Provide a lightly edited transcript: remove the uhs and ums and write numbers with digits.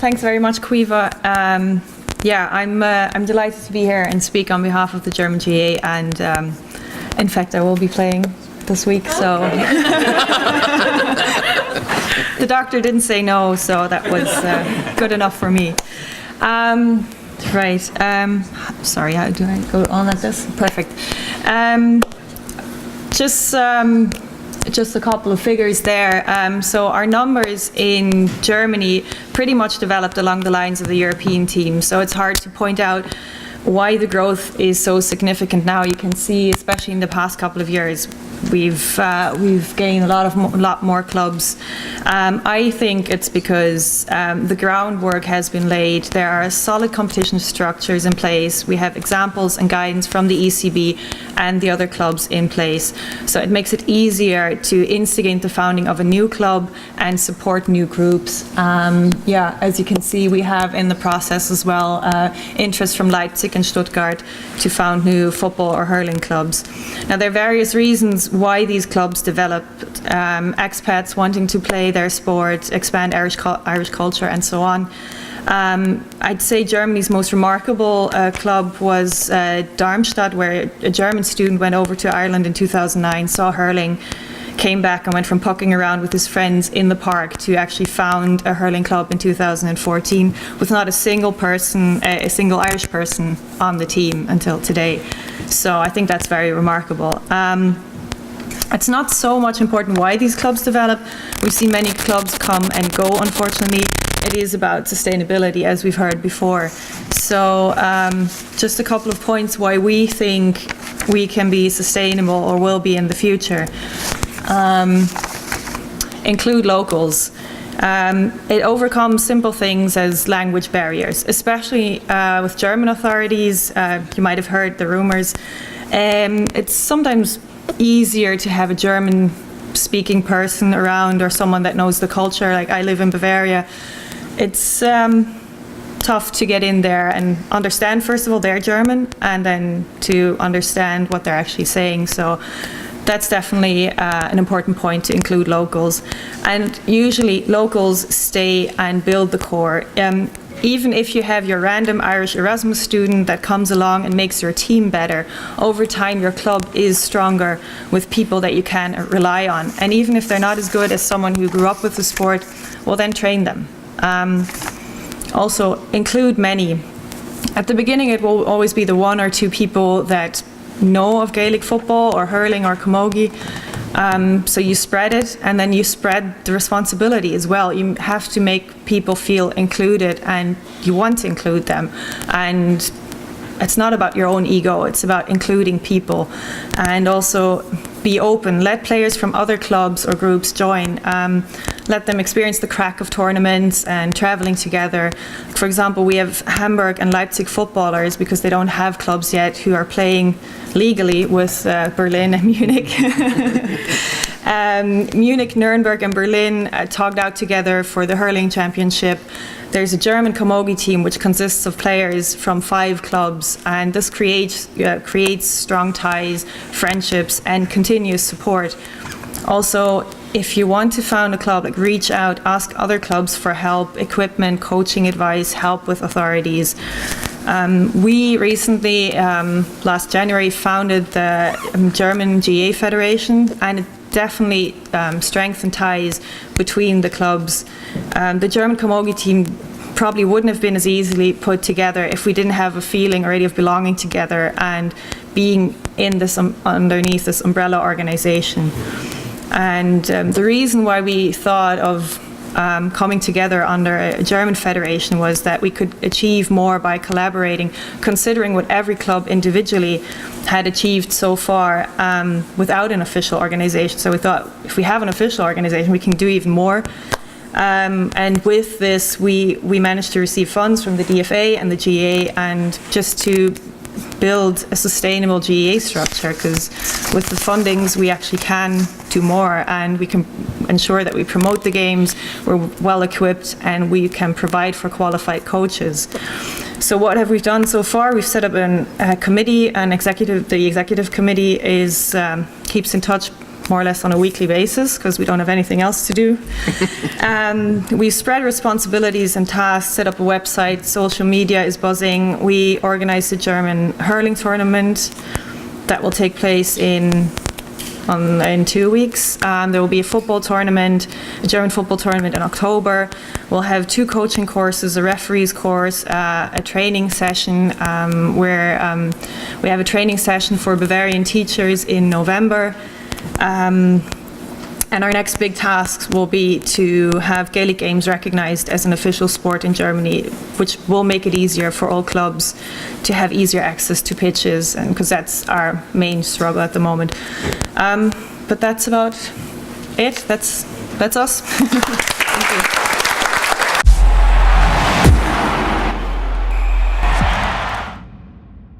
thanks very much, Caoimhe. I'm delighted to be here and speak on behalf of the German GAA, and in fact I will be playing this week, so the doctor didn't say no, so that was good enough for me. Sorry, how do I go on like this? Perfect. Just a couple of figures there. So our numbers in Germany pretty much developed along the lines of the European team. So it's hard to point out why the growth is so significant now. You can see, especially in the past couple of years, we've gained a lot more clubs. I think it's because the groundwork has been laid. There are solid competition structures in place. We have examples and guidance from the ECB and the other clubs in place. So it makes it easier to instigate the founding of a new club and support new groups. As you can see, we have in the process as well interest from Leipzig and Stuttgart to found new football or hurling clubs. Now, there are various reasons why these clubs developed. Expats wanting to play their sport, expand Irish culture, and so on. I'd say Germany's most remarkable club was Darmstadt, where a German student went over to Ireland in 2009, saw hurling, came back and went from pucking around with his friends in the park to actually found a hurling club in 2014 with not a single Irish person on the team until today. So I think that's very remarkable. It's not so much important why these clubs develop. We've seen many clubs come and go, unfortunately. It is about sustainability, as we've heard before. So just a couple of points why we think we can be sustainable or will be in the future. Include locals. It overcomes simple things as language barriers, especially with German authorities. You might have heard the rumors. It's sometimes easier to have a German speaking person around or someone that knows the culture. Like, I live in Bavaria. It's tough to get in there and understand, first of all, they're German, and then to understand what they're actually saying. So that's definitely an important point, to include locals. And usually locals stay and build the core. Even if you have your random Irish Erasmus student that comes along and makes your team better, over time your club is stronger with people that you can rely on. And even if they're not as good as someone who grew up with the sport, well, then train them. Also, include many. At the beginning, it will always be the one or two people that know of Gaelic football or hurling or camogie. So you spread it, and then you spread the responsibility as well. You have to make people feel included, and you want to include them. And it's not about your own ego, it's about including people. And also be open. Let players from other clubs or groups join. Let them experience the crack of tournaments and traveling together. For example, we have Hamburg and Leipzig footballers, because they don't have clubs yet, who are playing legally with Berlin and Munich. Munich, Nuremberg and Berlin togged out together for the hurling championship. There's a German camogie team which consists of players from 5 clubs, and this creates strong ties, friendships and continuous support. Also, if you want to found a club, like, reach out, ask other clubs for help, equipment, coaching advice, help with authorities. We recently, last January, founded the German GAA Federation, and it definitely strengthened ties between the clubs. The German camogie team probably wouldn't have been as easily put together if we didn't have a feeling already of belonging together and being in this underneath this umbrella organization. And the reason why we thought of coming together under a German federation was that we could achieve more by collaborating, considering what every club individually had achieved so far without an official organization. So we thought, if we have an official organization, we can do even more. And with this, we managed to receive funds from the DFA and the GAA, and just to build a sustainable GAA structure, because with the fundings we actually can do more, and we can ensure that we promote the games, we're well equipped, and we can provide for qualified coaches. So what have we done so far? We've set up a committee, the executive committee keeps in touch more or less on a weekly basis because we don't have anything else to do. We spread responsibilities and tasks, set up a website, social media is buzzing. We organize the German hurling tournament that will take place in 2 weeks. There will be a football tournament, a German football tournament in October. We'll have 2 coaching courses, a referees course, a training session where we have a training session for Bavarian teachers in November. And our next big task will be to have Gaelic games recognised as an official sport in Germany, which will make it easier for all clubs to have easier access to pitches, and because that's our main struggle at the moment. But that's about it. That's us. Thank you.